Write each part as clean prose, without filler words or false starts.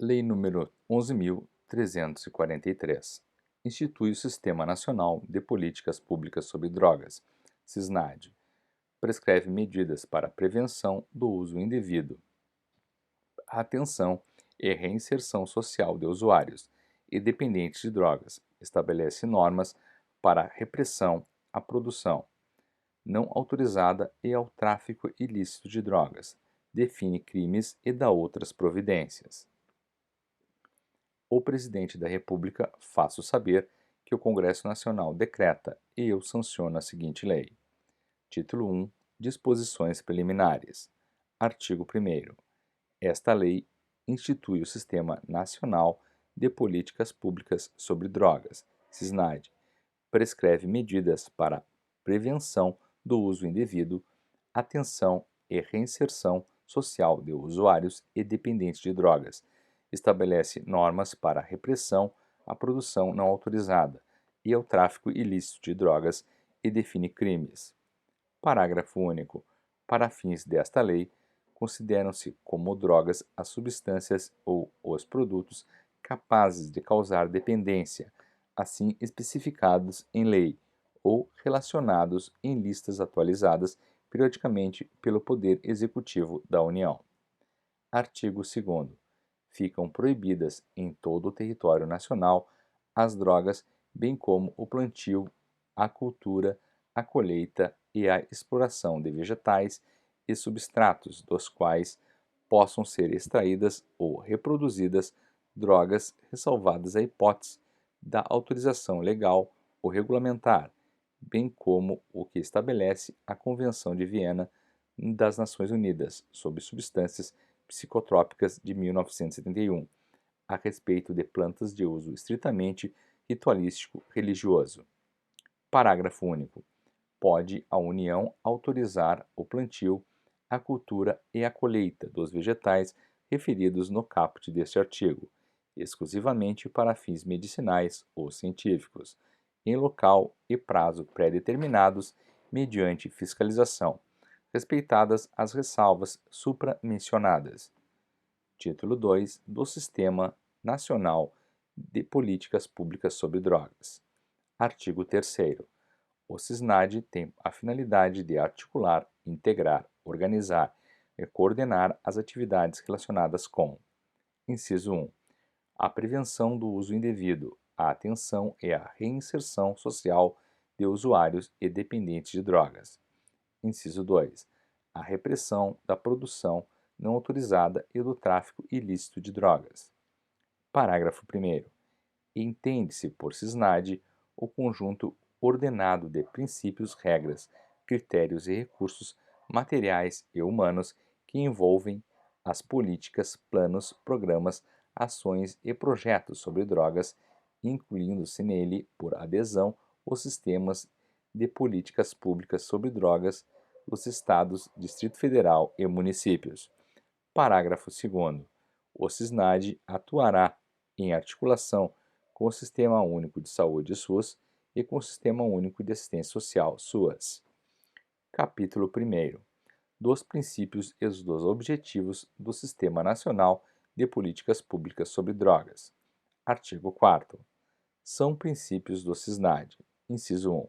Lei nº 11.343 institui o Sistema Nacional de Políticas Públicas sobre Drogas, SISNAD. Prescreve medidas para a prevenção do uso indevido, a atenção e reinserção social de usuários e dependentes de drogas. Estabelece normas para a repressão à produção não autorizada e ao tráfico ilícito de drogas. Define crimes e dá outras providências. O Presidente da República faço saber que o Congresso Nacional decreta e eu sanciono a seguinte lei. Título 1. Disposições preliminares. Artigo 1º. Esta lei institui o Sistema Nacional de Políticas Públicas sobre Drogas, SISNAD. Prescreve medidas para prevenção do uso indevido, atenção e reinserção social de usuários e dependentes de drogas. Estabelece normas para a repressão à produção não autorizada e ao tráfico ilícito de drogas e define crimes. Parágrafo único. Para fins desta lei, consideram-se como drogas as substâncias ou os produtos capazes de causar dependência, assim especificados em lei ou relacionados em listas atualizadas periodicamente pelo Poder Executivo da União. Artigo 2º. Ficam proibidas em todo o território nacional as drogas, bem como o plantio, a cultura, a colheita e a exploração de vegetais e substratos dos quais possam ser extraídas ou reproduzidas drogas, ressalvadas a hipótese da autorização legal ou regulamentar, bem como o que estabelece a Convenção de Viena das Nações Unidas sobre Substâncias Psicotrópicas de 1971, a respeito de plantas de uso estritamente ritualístico religioso. Parágrafo único. Pode a União autorizar o plantio, a cultura e a colheita dos vegetais referidos no caput deste artigo, exclusivamente para fins medicinais ou científicos, em local e prazo pré-determinados mediante fiscalização, respeitadas as ressalvas supramencionadas. Título 2 do Sistema Nacional de Políticas Públicas sobre Drogas. Artigo 3º. O SISNAD tem a finalidade de articular, integrar, organizar e coordenar as atividades relacionadas com: inciso 1. A prevenção do uso indevido, a atenção e a reinserção social de usuários e dependentes de drogas. Inciso 2. A repressão da produção não autorizada e do tráfico ilícito de drogas. Parágrafo 1º. Entende-se por SISNAD o conjunto ordenado de princípios, regras, critérios e recursos materiais e humanos que envolvem as políticas, planos, programas, ações e projetos sobre drogas, incluindo-se nele, por adesão, os sistemas de políticas públicas sobre drogas dos Estados, Distrito Federal e municípios. Parágrafo 2º. O SISNAD atuará em articulação com o Sistema Único de Saúde SUS e com o Sistema Único de Assistência Social SUAS. Capítulo 1º. Dos princípios e dos objetivos do Sistema Nacional de Políticas Públicas sobre Drogas. Artigo 4º. São princípios do SISNAD. Inciso 1.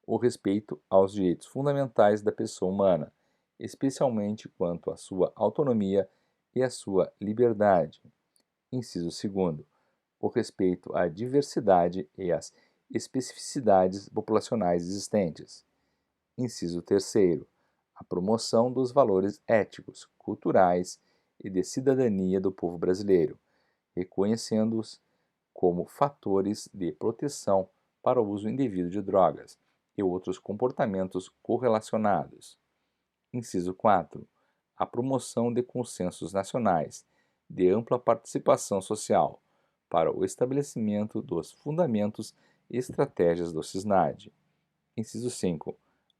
O respeito aos direitos fundamentais da pessoa humana, especialmente quanto à sua autonomia e à sua liberdade. Inciso 2º. O respeito à diversidade e às especificidades populacionais existentes. Inciso 3º. A promoção dos valores éticos, culturais e de cidadania do povo brasileiro, reconhecendo-os como fatores de proteção para o uso indevido de drogas e outros comportamentos correlacionados. Inciso 4. A promoção de consensos nacionais de ampla participação social para o estabelecimento dos fundamentos e estratégias do SISNAD. Inciso 5.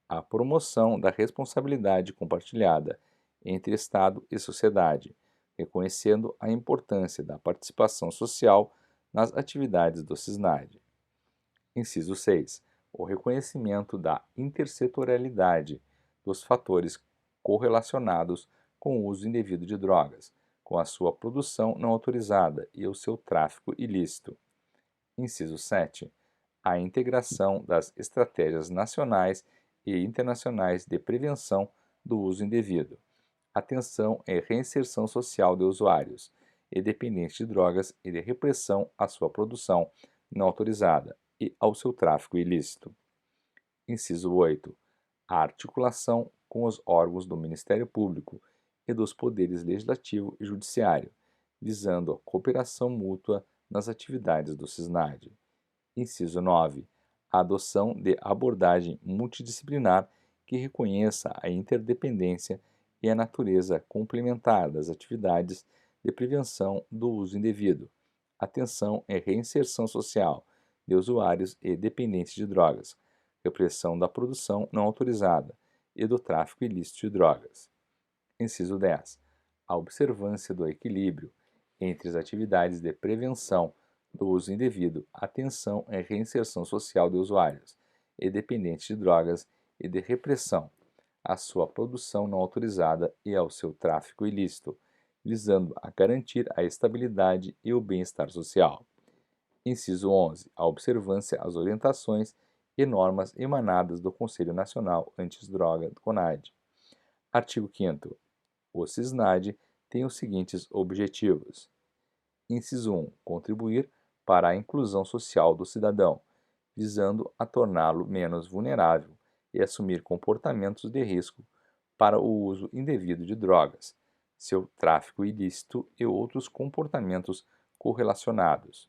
A promoção da responsabilidade compartilhada entre Estado e sociedade, reconhecendo a importância da participação social nas atividades do SISNAD. Inciso 6. O reconhecimento da intersetorialidade dos fatores correlacionados com o uso indevido de drogas, com a sua produção não autorizada e o seu tráfico ilícito. Inciso 7. A integração das estratégias nacionais e internacionais de prevenção do uso indevido, atenção e reinserção social de usuários e dependentes de drogas e de repressão à sua produção não autorizada e ao seu tráfico ilícito. Inciso 8. A articulação com os órgãos do Ministério Público e dos poderes legislativo e judiciário, visando a cooperação mútua nas atividades do SISNAD. Inciso 9. A adoção de abordagem multidisciplinar que reconheça a interdependência e a natureza complementar das atividades de prevenção do uso indevido, atenção e reinserção social de usuários e dependentes de drogas, repressão da produção não autorizada e do tráfico ilícito de drogas. Inciso 10. A observância do equilíbrio entre as atividades de prevenção do uso indevido, atenção e reinserção social de usuários e dependentes de drogas e de repressão à sua produção não autorizada e ao seu tráfico ilícito, visando a garantir a estabilidade e o bem-estar social. Inciso 11. A observância às orientações e normas emanadas do Conselho Nacional Antidroga, CONAD. Artigo 5º. O SISNAD tem os seguintes objetivos. Inciso 1. Contribuir para a inclusão social do cidadão, visando a torná-lo menos vulnerável e assumir comportamentos de risco para o uso indevido de drogas, seu tráfico ilícito e outros comportamentos correlacionados.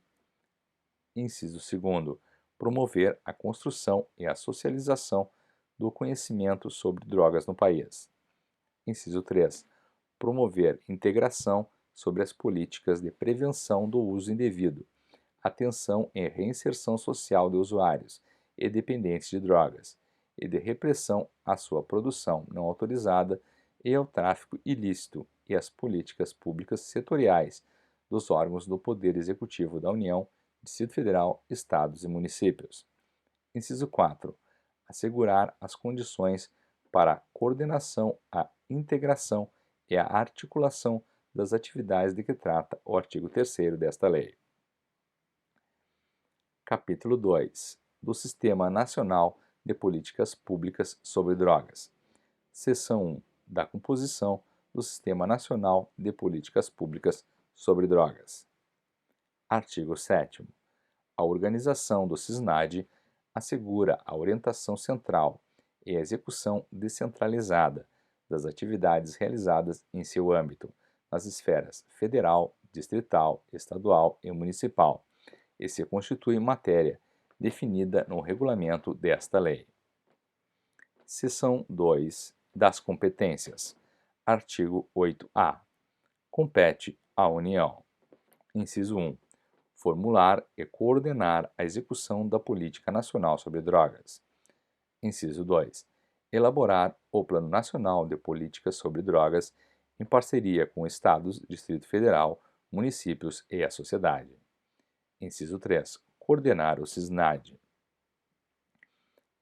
Inciso 2. Promover a construção e a socialização do conhecimento sobre drogas no país. Inciso 3. Promover integração sobre as políticas de prevenção do uso indevido, atenção e reinserção social de usuários e dependentes de drogas, e de repressão à sua produção não autorizada e ao tráfico ilícito e às políticas públicas setoriais dos órgãos do Poder Executivo da União, Distrito Federal, Estados e Municípios. Inciso 4. Assegurar as condições para a coordenação, a integração e a articulação das atividades de que trata o artigo 3º desta lei. Capítulo 2. Do Sistema Nacional de Políticas Públicas sobre Drogas. Seção 1. Da composição do Sistema Nacional de Políticas Públicas sobre Drogas. Artigo 7º. A organização do SISNAD assegura a orientação central e a execução descentralizada das atividades realizadas em seu âmbito, nas esferas federal, distrital, estadual e municipal, e se constitui matéria definida no regulamento desta lei. Seção 2. Das competências. Artigo 8-A. Compete à União. Inciso 1. Formular e coordenar a execução da Política Nacional sobre Drogas. Inciso 2. Elaborar o Plano Nacional de Políticas sobre Drogas em parceria com estados, Distrito Federal, municípios e a sociedade. Inciso 3. Coordenar o SISNAD.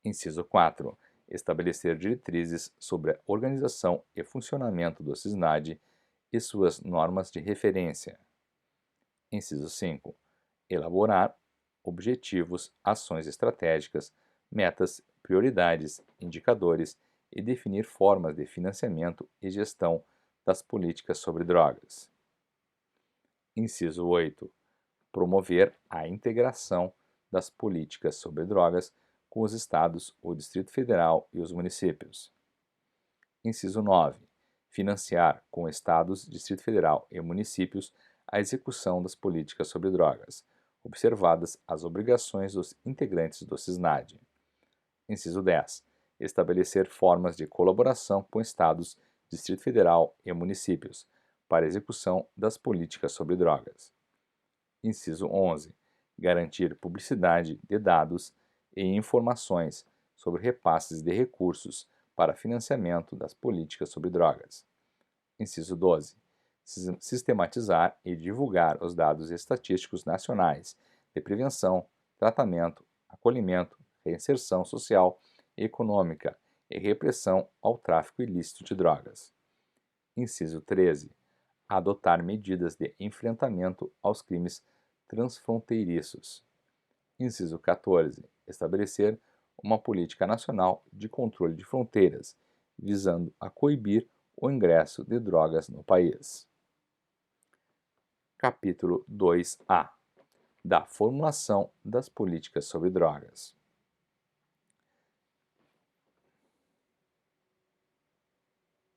Inciso 4. Estabelecer diretrizes sobre a organização e funcionamento do SISNAD e suas normas de referência. Inciso 5. Elaborar objetivos, ações estratégicas, metas, prioridades, indicadores e definir formas de financiamento e gestão das políticas sobre drogas. Inciso 8. Promover a integração das políticas sobre drogas com os estados, o Distrito Federal e os municípios. Inciso 9. Financiar com estados, Distrito Federal e municípios a execução das políticas sobre drogas, observadas as obrigações dos integrantes do SISNAD. Inciso 10. Estabelecer formas de colaboração com estados, Distrito Federal e municípios para a execução das políticas sobre drogas. Inciso 11. Garantir publicidade de dados e informações sobre repasses de recursos para financiamento das políticas sobre drogas. Inciso 12. Sistematizar e divulgar os dados estatísticos nacionais de prevenção, tratamento, acolhimento, reinserção social e econômica e repressão ao tráfico ilícito de drogas. Inciso 13. Adotar medidas de enfrentamento aos crimes transfronteiriços. Inciso 14. Estabelecer uma política nacional de controle de fronteiras, visando a coibir o ingresso de drogas no país. Capítulo 2A. Da formulação das políticas sobre drogas.